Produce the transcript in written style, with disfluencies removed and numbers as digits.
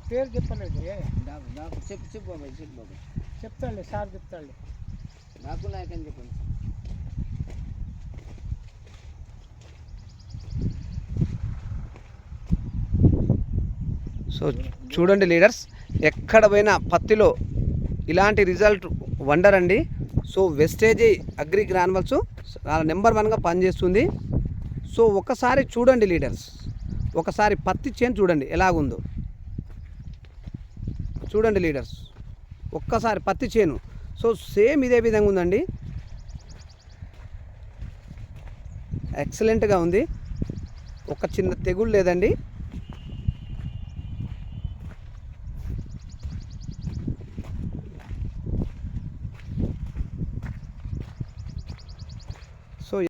పేరు చెప్పలేదు. నాకు చెప్పు బాబాయ్, చెప్పు బాబాయ్. చెప్తాండి సార్, చెప్తాండి. నాకు నాయకని చెప్పండి. సో చూడండి లీడర్స్, ఎక్కడ పోయినా పత్తిలో ఇలాంటి రిజల్ట్ వండర్ అండి. So Vestige agri granules number 1గా పనిచేస్తుంది. సో ఒకసారి చూడండి లీడర్స్, ఒకసారి పత్తి చేను చూడండి ఎలాగుందో. చూడండి లీడర్స్, ఒక్కసారి పత్తి చేను. సో సేమ్ ఇదే విధంగా ఉందండి, ఎక్సలెంట్గా ఉంది. ఒక చిన్న తెగులు లేదండి.